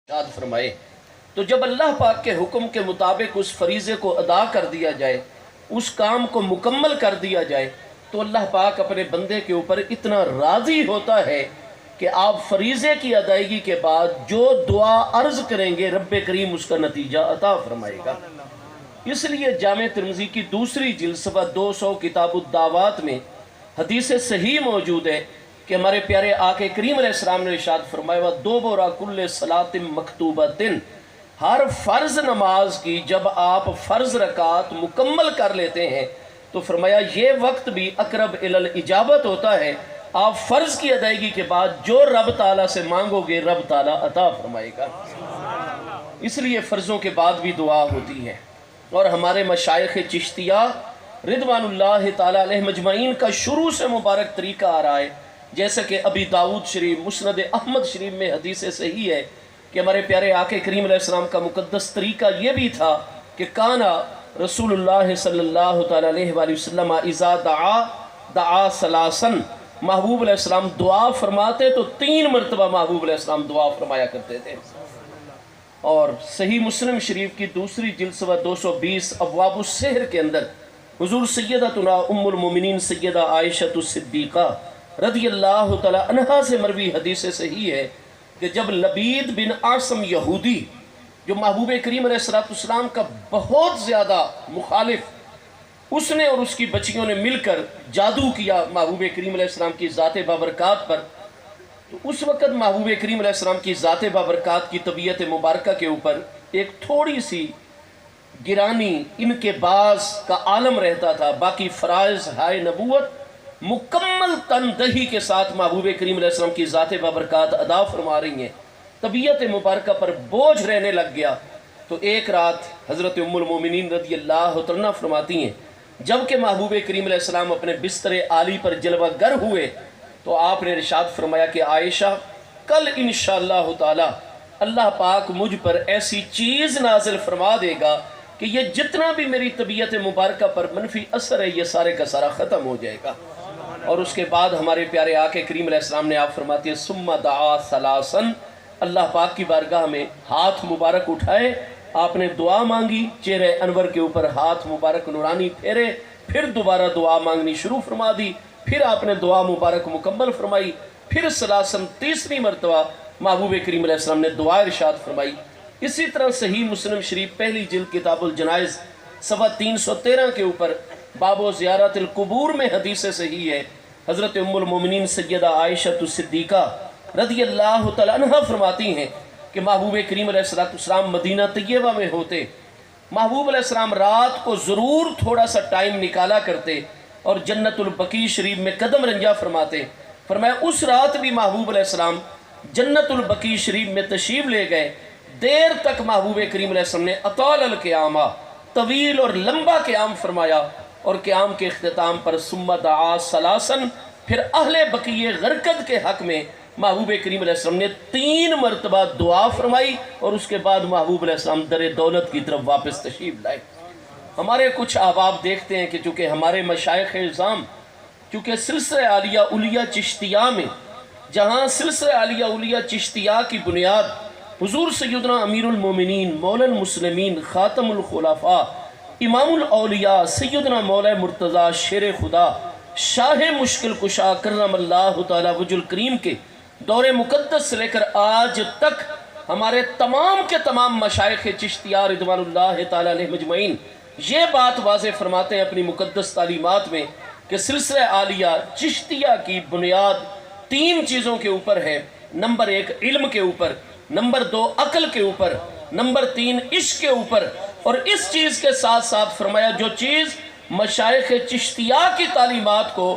याद फरमाए। तो जब अल्लाह पाक के हुक्म के मुताबिक उस फरीज़े को अदा कर दिया जाए, उस काम को मुकम्मल कर दिया जाए, तो अल्लाह पाक अपने बंदे के ऊपर इतना राज़ी होता है कि आप फरीज़े की अदायगी के बाद जो दुआ अर्ज़ करेंगे रब्बे करीम उसका नतीजा अता फरमाएगा। इसलिए जामे तिर्मिज़ी की दूसरी जिल्द सफ़ा 200 किताबुद्दावात में हदीस सही मौजूद है कि हमारे प्यारे आके करीम अलैहिस्सलाम ने इरशाद फरमाया, दो बोरा कुल्ले सलातिन मकतूबतिन, हर फ़र्ज़ नमाज की जब आप फ़र्ज़ रकात मुकम्मल कर लेते हैं तो फरमाया ये वक्त भी अकरब इलल इजाबत होता है। आप फ़र्ज़ की अदायगी के बाद जो रब ताला से मांगोगे रब ताला अता फरमाएगा। इसलिए फ़र्ज़ों के बाद भी दुआ होती है। और हमारे मशाइख़ चिश्तिया रिदवानुल्लाह ताला अलैहि मजमाइन का शुरू से मुबारक तरीका आ रहा है, जैसे कि अबी दाऊद शरीफ मुस्नद अहमद शरीफ में हदीस सही है कि हमारे प्यारे आके करीम अलैहिस्सलाम का मुकद्दस तरीका ये भी था कि काना रसूलुल्लाह सल्लल्लाहु तआला अलैहि वसल्लम इज़ा दआ सलासन, महबूब अलैहिस्सलाम दुआ फरमाते तो 3 मरतबा महबूब अलैहिस्सलाम दुआ फरमाया करते थे। और सही मुस्लिम शरीफ की दूसरी जिल्द सफ़ा 220 अब्वाबुस सिहर के अंदर हुज़ूर सय्यदतुना उम्मुल मोमिनीन सय्यदा आयशा सिद्दीक़ा रज़ियल्लाहु तआला अन्हा से मरवी हदीस सही है कि जब लबीद बिन आसम यहूदी, जो महबूब करीम अलैहिस्सलाम का बहुत ज़्यादा मुखालिफ, उसने और उसकी बच्चियों ने मिलकर जादू किया महबूब करीम अलैहिस्सलाम की ज़ात बाबरकात पर, तो उस वक़्त महबूब करीम अलैहिस्सलाम की ज़ात बाबरकात की तबीयत मुबारका के ऊपर एक थोड़ी सी गिरानी इनके बाज़ का आलम रहता था। बाकी फ़राइज़ हाय नबूवत मुकम्मल तनदही के साथ महबूब करीम अलैहिस्सलाम की ज़ात बाबरकात अदा फरमा रही हैं। तबीयत मुबारका पर बोझ रहने लग गया। तो एक रात हज़रत उम्मुल मोमिनीन रज़ियल्लाहु तआला फरमाती हैं, जब कि महबूब करीम अलैहिस्सलाम अपने बिस्तर आली पर जलवागर हुए तो आपने इरशाद फरमाया कि आयशा, कल इंशाअल्लाह ताला अल्लाह पाक मुझ पर ऐसी चीज़ नाजिल फरमा देगा कि ये जितना भी मेरी तबीयत मुबारका पर मनफी असर है ये सारे का सारा ख़त्म हो जाएगा। और उसके बाद हमारे प्यारे आके करीम अलैहिस्सलाम ने आप फरमाती है सुम्मा दआ सलासन, अल्लाह पाक की बारगाह में हाथ मुबारक उठाए, आपने दुआ मांगी, चेहरे अनवर के ऊपर हाथ मुबारक नूरानी फेरे, फिर दोबारा दुआ मांगनी शुरू फरमा दी, फिर आपने दुआ मुबारक मुकम्मल फरमाई, फिर सलासन तीसरी मरतबा महबूब करीम अलैहिस्सलाम ने दुआ इरशाद फरमाई। इसी तरह सही मुस्लिम शरीफ पहली जिल्द किताबुल जनाइज़ सफ़ा 313 के ऊपर बाबो ज़ियारतिल कुबूर में हदीस सही है, हज़रत उम्मुल मोमिनीन सय्यदा आयशा सिद्दीक़ा रज़ियल्लाहु तआला अन्हा फरमाती हैं कि महबूब करीम अलैहिस्सलाम मदीना तैयबा में होते, महबूब अलैहिस्सलाम रात को ज़रूर थोड़ा सा टाइम निकाला करते और जन्नतुल बकी शरीफ में कदम रंजा फरमाते। फरमाया उस रात भी महबूब अलैहिस्सलाम जन्नतुल बकी शरीफ में तशरीफ़ ले गए। देर तक महबूब करीम अलैहिस्सलाम ने अताल क़यामा, तवील और लंबा क़याम फरमाया और क़याम के इख्तिताम पर सुम्मा दआ सलासन, फिर अहले बकीये गरकद के हक़ में महबूब करीम अलैहिस्सलाम ने 3 मरतबा दुआ फरमाई और उसके बाद महबूब अलैहिस्सलाम दर दौलत की तरफ वापस तशरीफ़ लाए। हमारे कुछ अहबाब देखते हैं कि चूँकि हमारे मशाइख़ इज़ाम, चूँकि सिलसिला आलिया उलिया चिश्तिया में, जहाँ सिलसिला आलिया उलिया चिश्तिया की बुनियाद हुज़ूर सय्यदना अमीरुल मोमिनीन मौलल मुस्लिमीन ख़ातमुल खुलफ़ा इमामुल औलिया सय्यदना मौला मुर्तज़ा शेर खुदा शाह मुश्किल कुशा करमल्लाहु तआला वजुल करीम के दौरे मुक़द्दस से लेकर आज तक हमारे तमाम के तमाम मशाइख़ चिश्तिया रिदवानुल्लाह ताला अलैहि मजमईन ये बात वाज़े फरमाते हैं अपनी मुक़द्दस तालीमात में कि सिलसिला आलिया चिश्तिया की बुनियाद 3 चीज़ों के ऊपर है। नंबर 1 इल्म के ऊपर, नंबर 2 अक्ल के ऊपर, नंबर 3 इश्क के ऊपर। और इस चीज़ के साथ साथ फरमाया जो चीज़ मशाइख़ चिश्तिया की तालीमात को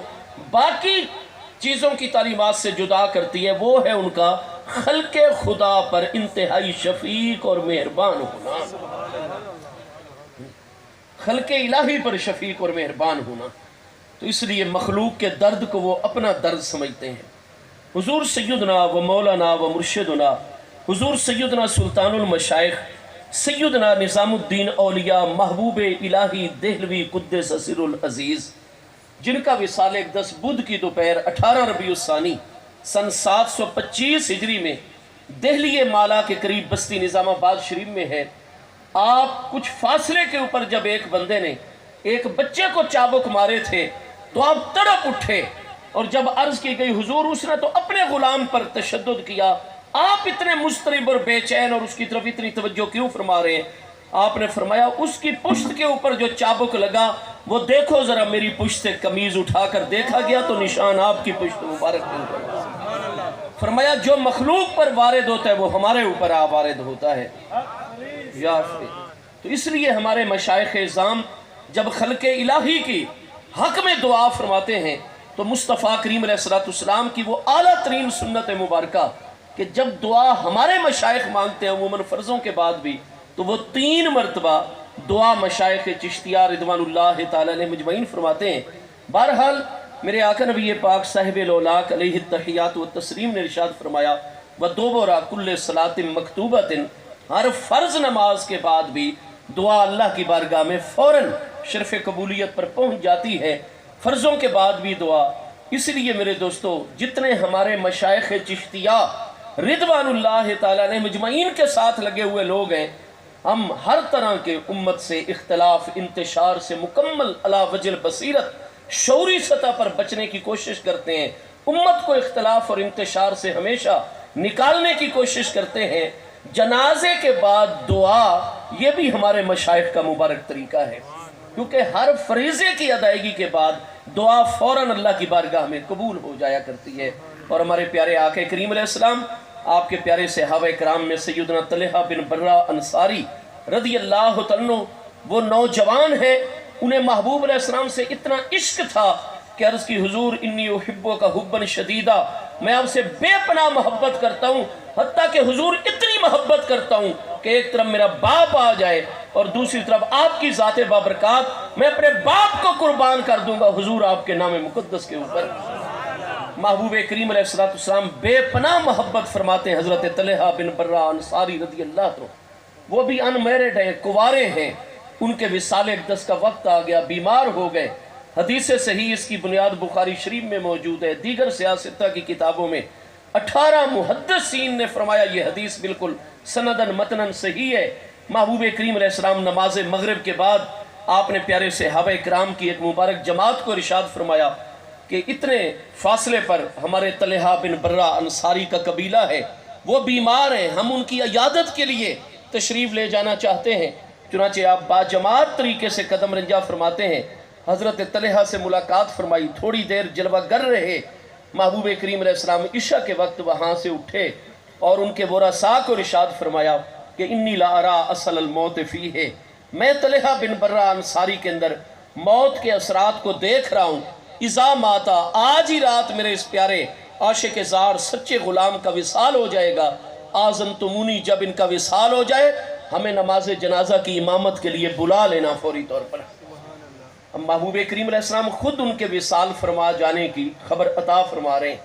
बाकी चीज़ों की तालीमात से जुदा करती है वो है उनका खल्क़े खुदा पर इंतहाई शफ़ीक और मेहरबान होना, खल्क़े इलाही पर शफ़ीक और मेहरबान होना। तो इसलिए मखलूक के दर्द को वो अपना दर्द समझते हैं। हुज़ूर सय्यदना व मौलाना व मुर्शिदना हुज़ूर सय्यदना सुल्तानुल मशाइख़ सय्यदना निज़ामुद्दीन औलिया महबूब इलाही देहलवी कुद्दस सिरुल अज़ीज़, जिनका विसाल इक़दस बुध की दोपहर 18 रबीउस सानी सन 725 हिजरी में دہلی مالا کے قریب بستی نظام آباد شریف میں ہے۔ آپ کچھ فاصلے کے اوپر جب ایک بندے نے ایک بچے کو چابک مارے تھے تو آپ تڑپ اٹھے، اور جب عرض کی گئی حضور اس نے تو اپنے غلام پر تشدد کیا، آپ اتنے مضطرب اور بے چین اور اس کی طرف اتنی توجہ کیوں فرما رہے ہیں؟ آپ نے فرمایا اس کی پشت کے اوپر جو چابک لگا وہ دیکھو ذرا، میری پشت سے قمیض اٹھا کر دیکھا گیا تو نشان آپ کی پشت مبارک کے اوپر۔ فرمایا جو مخلوق پر وارد ہوتا ہے وہ ہمارے اوپر وارد ہوتا ہے۔ یا تو اس لیے ہمارے مشائخ اعظام جب خلق الہی کی حق میں دعا فرماتے ہیں تو مصطفیٰ کریم علیہ السلام کی وہ اعلیٰ ترین سنت مبارکہ کہ جب دعا ہمارے مشائخ مانگتے ہیں عموماً فرضوں کے بعد بھی، تو وہ 3 مرتبہ دعا مشائخ چشتیہ رضوان اللہ تعالیٰ نے مجمعین فرماتے ہیں۔ بہرحال میرے آقا نبی پاک صاحب الاولاق علیہ التحیات و تسلیم نے ارشاد فرمایا وَدُبُرَ كُلِّ صَلَاةٍ مَكْتُوبَةٍ، ہر فرض نماز کے بعد بھی دعا اللہ کی بارگاہ میں فوراً شرف قبولیت پر پہنچ جاتی ہے، فرضوں کے بعد بھی دعا۔ اس لیے میرے دوستو جتنے ہمارے مشائخ چشتیہ رضوان اللہ تعالیٰ نے مجمعین کے ساتھ لگے ہوئے لوگ ہیں، ہم ہر طرح کے امت سے اختلاف انتشار سے مکمل علی وجہ البصیرت شعوری سطح پر بچنے کی کوشش کرتے ہیں، امت کو اختلاف اور انتشار سے ہمیشہ نکالنے کی کوشش کرتے ہیں۔ جنازے کے بعد دعا یہ بھی ہمارے مشائخ کا مبارک طریقہ ہے، کیونکہ ہر فریضے کی ادائیگی کے بعد دعا فوراً اللہ کی بارگاہ میں قبول ہو جایا کرتی ہے۔ اور ہمارے پیارے آقا کریم علیہ السلام، آپ کے پیارے صحابہ کرام میں سیدنا طلحہ بن برہ انصاری رضی اللہ عنہ وہ نوجوان ہیں، انہیں محبوب علیہ السلام سے اتنا عشق تھا کہ عرض کی حضور انی احبک حبا شدیدا، میں آپ سے بے پناہ محبت کرتا ہوں، حتیٰ کہ حضور اتنی محبت کرتا ہوں کہ ایک طرف میرا باپ آ جائے اور دوسری طرف آپ کی ذات بابرکات، میں اپنے باپ کو قربان کر دوں گا حضور آپ کے نام مقدس کے اوپر۔ محبوب کریم علیہ السلام بے پناہ محبت فرماتے ہیں حضرت طلحہ بن برہ انصاری رضی اللہ عنہ، وہ بھی ان میرڈ ہیں، کنوارے ہیں، ان کے وصال اقدس کا وقت آ گیا، بیمار ہو گئے۔ حدیث صحیح اس کی بنیاد بخاری شریف میں موجود ہے، دیگر سیاستہ کی کتابوں میں 18 محدثین نے فرمایا یہ حدیث بالکل سندن متنن صحیح ہے۔ محبوب کریم علیہ السلام نماز مغرب کے بعد آپ نے پیارے صحابہ کرام کی ایک مبارک جماعت کو ارشاد فرمایا کہ اتنے فاصلے پر ہمارے طلحہ بن برہ انصاری کا قبیلہ ہے، وہ بیمار ہیں، ہم ان کی عیادت کے لیے تشریف لے جانا چاہتے ہیں۔ چنانچہ آپ باجماعت طریقے سے قدم رنجا فرماتے ہیں، حضرت طلحہ سے ملاقات فرمائی، تھوڑی دیر جلوہ گر رہے۔ محبوب کریم علیہ السلام عشاء کے وقت وہاں سے اٹھے اور ان کے ورثاء کو ارشاد فرمایا کہ انی لا ارا اصل الموت فیہ، میں طلحہ بن برہ انصاری کے اندر موت کے اثرات کو دیکھ رہا ہوں۔ اذا ماتا، آج ہی رات میرے اس پیارے عاشق زار سچے غلام کا وصال ہو جائے گا، آذنتمونی، جب ان کا وصال ہو جائے ہمیں نماز جنازہ کی امامت کے لیے بلا لینا فوری طور پر۔ اب محبوب کریم علیہ السلام خود ان کے وصال فرما جانے کی خبر عطا فرما رہے ہیں،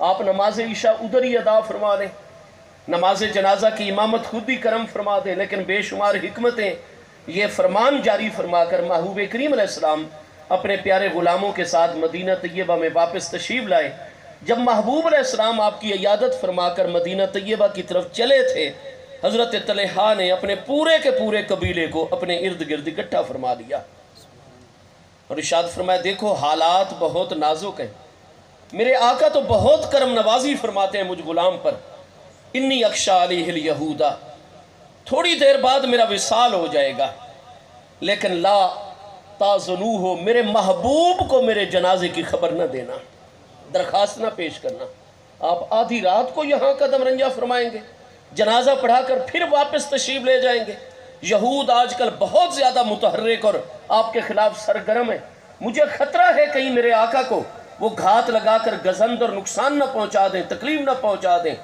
آپ نماز عشاء ادھر ہی ادا فرما رہے ہیں، نماز جنازہ کی امامت خود ہی کرم فرما دیں، لیکن بے شمار حکمتیں یہ فرمان جاری فرما کر محبوب کریم علیہ السلام اپنے پیارے غلاموں کے ساتھ مدینہ طیبہ میں واپس تشریف لائے۔ جب محبوب علیہ السلام آپ کی عیادت فرما کر مدینہ طیبہ کی طرف چلے تھے، حضرت طلحہ نے اپنے پورے کے پورے قبیلے کو اپنے ارد گرد اکٹھا فرما دیا اور ارشاد فرمایا دیکھو حالات بہت نازک ہیں، میرے آقا تو بہت کرم نوازی فرماتے ہیں مجھ غلام پر، انی اخشی علیہ الیہودا، تھوڑی دیر بعد میرا وصال ہو جائے گا، لیکن لا تازنوہ، میرے محبوب کو میرے جنازے کی خبر نہ دینا، درخواست نہ پیش کرنا۔ آپ آدھی رات کو یہاں قدم رنجا فرمائیں گے، جنازہ پڑھا کر پھر واپس تشریف لے جائیں گے۔ یہود آج کل بہت زیادہ متحرک اور آپ کے خلاف سرگرم ہے، مجھے خطرہ ہے کہیں میرے آقا کو وہ گھات لگا کر گزند اور نقصان نہ پہنچا دیں، تکلیف نہ پہنچا دیں،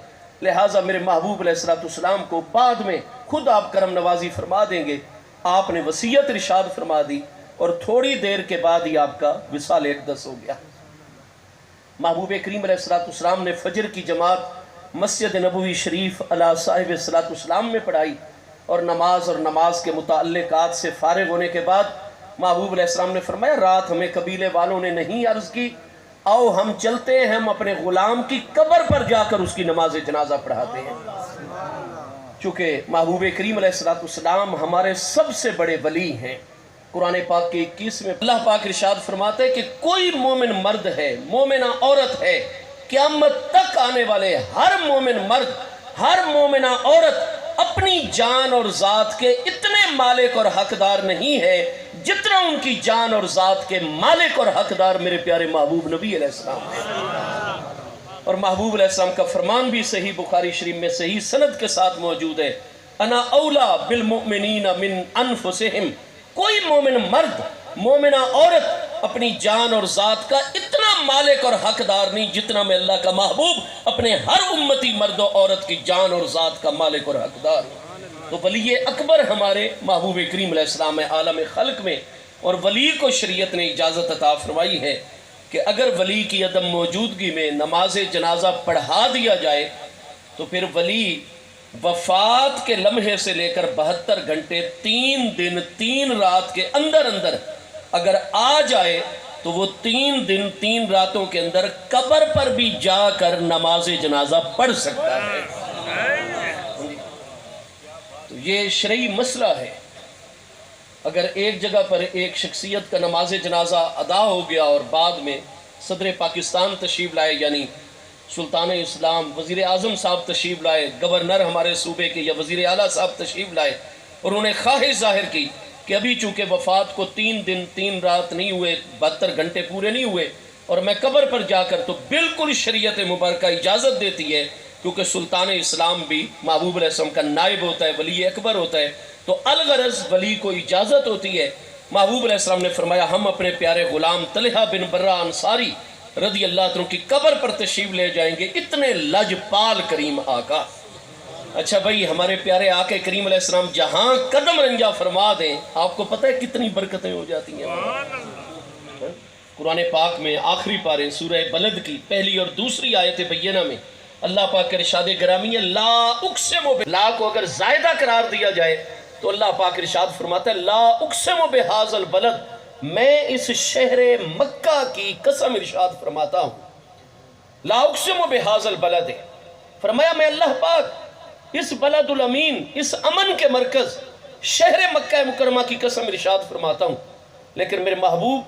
لہٰذا میرے محبوب علیہ السلام کو بعد میں خود آپ کرم نوازی فرما دیں گے۔ آپ نے وصیت ارشاد فرما دی اور تھوڑی دیر کے بعد ہی آپ کا وصال اقدس ہو گیا۔ محبوب کریم علیہ السلام نے فجر کی جماعت مسجد نبوی شریف علی صاحب السلام میں پڑھائی اور نماز کے متعلقات سے فارغ ہونے کے بعد محبوب علیہ السلام نے فرمایا رات ہمیں قبیلے والوں نے نہیں عرض کی आओ हम चलते हैं, हम अपने गुलाम की कब्र पर जाकर उसकी नमाज जनाजा पढ़ाते हैं। चूँकि महबूब करीम अलैहिस्सलाम हमारे सबसे बड़े वली हैं। कुरान पाक के 21 में अल्लाह पाक इरशाद फरमाते हैं कि कोई मोमिन मर्द है, मोमिना औरत है, क़यामत तक आने वाले हर मोमिन मर्द, हर मोमिना औरत अपनी जान और ज़ात के इतने मालिक और हकदार नहीं है जितना उनकी जान और ज़ात के मालिक और हकदार मेरे प्यारे महबूब नबी अलैहिस्सलाम हैं। और महबूब अलैहिस्सलाम का फरमान भी सही बुखारी शरीफ में सही सनद के साथ मौजूद है, अना औला बिल मुमिनीना मिन अनफुसिहिम। कोई मोमिन मर्द, मोमिना औरत अपनी जान और ज़ात का इतना मालिक और हकदार नहीं जितना मैं अल्लाह का महबूब अपने हर उम्मती मर्द और औरत की जान और ज़ात का मालिक और हकदार। तो वली अकबर हमारे महबूब करीम अलैहिस्सलाम आलम खल्क में, और वली को शरीयत ने इजाज़त अता फरमाई है कि अगर वली की अदम मौजूदगी में नमाज जनाजा पढ़ा दिया जाए तो फिर वली वफ़ात के लम्हे से लेकर 72 घंटे 3 दिन 3 रात के अंदर अंदर अगर आ जाए तो वो 3 दिन 3 रातों के अंदर कब्र पर भी जाकर नमाज जनाजा पढ़ सकता है। तो ये शरई मसला है। अगर एक जगह पर एक शख्सियत का नमाज जनाजा अदा हो गया और बाद में सदर पाकिस्तान तशरीफ़ लाए, यानी सुल्तान इस्लाम वज़ीर आज़म साहब तशरीफ़ लाए, गवर्नर हमारे सूबे के या वज़ीर आला साहब तशरीफ़ लाए, और उन्होंने ख्वाहिश ज़ाहिर की कि अभी चूँकि वफ़ात को 3 दिन 3 रात नहीं हुए, 72 घंटे पूरे नहीं हुए, और मैं कब्र पर जाकर, तो बिल्कुल शरीयत मुबारक इजाज़त देती है, क्योंकि सुल्तान इस्लाम भी महबूब अलैहिस्सलाम का नायब होता है, वली अकबर होता है, तो अलगरज वली को इजाज़त होती है। महबूब अलैहिस्सलाम ने फरमाया हम अपने प्यारे ग़ुलाम तलहा बिन बर्रा अंसारी रज़ी अल्लाह अन्हु की कब्र पर तशरीफ़ ले जाएंगे, इतने लजपाल करीम आका। अच्छा भाई, हमारे प्यारे आके करीम अलैहिस्सलाम जहाँ कदम रंजा फरमा दें, आपको पता है कितनी बरकतें हो जाती हैं। कुरान पाक में आखिरी पारे सूरह बलद की पहली और दूसरी आयत बय्यना में अल्लाह पाक के इरशाद गिरामी है, ला उक़सिमु ला को अगर ज़ायदा करार दिया जाए तो अल्लाह पाक इरशाद फरमाता है, ला उक़सिमु बिहाज़ल बलद, मैं इस शहर मक्का की कसम इरशाद फरमाता हूँ। ला उक़सिमु बिहाज़ल बलद, फरमाया मैं अल्लाह पाक इस बलदुल अमीन, इस अमन के मरकज़ शहर मक्का मुकरमा की कसम इरशाद फरमाता हूँ। लेकिन मेरे महबूब,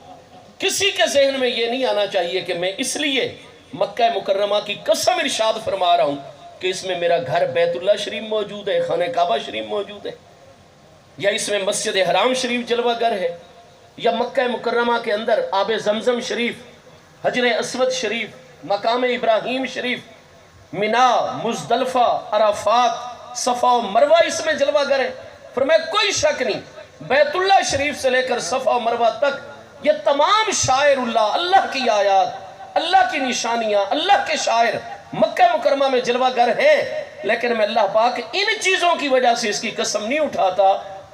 किसी के जहन में ये नहीं आना चाहिए कि मैं इसलिए मक्का मुकरमा की कसम इरशाद फरमा रहा हूँ कि इसमें मेरा घर बैतुल्लाह शरीफ मौजूद है, खाने काबा शरीफ मौजूद है, या इसमें मस्जिद हराम शरीफ जलवागर है, या मक्का मुकरमा के अंदर आब जमजम शरीफ, हजर अस्वद शरीफ, मकाम इब्राहीम शरीफ, मिना, मुज़दलिफ़ा, अराफात, सफ़ा और मरवा इसमें जलवागर है। फरमाया कोई शक नहीं, बैतुल्लाह शरीफ से लेकर सफ़ा और मरवा तक ये तमाम शायरुल्लाह, अल्लाह की आयात, अल्लाह की निशानियाँ, अल्लाह के शायर मक्का मुकरमा में जलवागर हैं। लेकिन मैं अल्लाह पाक इन चीज़ों की वजह से इसकी कसम नहीं उठाता।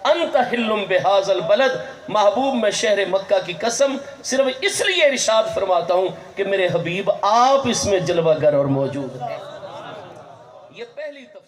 अंत हिल्लुम बिहाज़ल बलद, महबूब मैं शहर मक्का की कसम सिर्फ इसलिए इरशाद फरमाता हूँ कि मेरे हबीब आप इसमें जलवागर और मौजूद हैं। ये पहली तफसीर।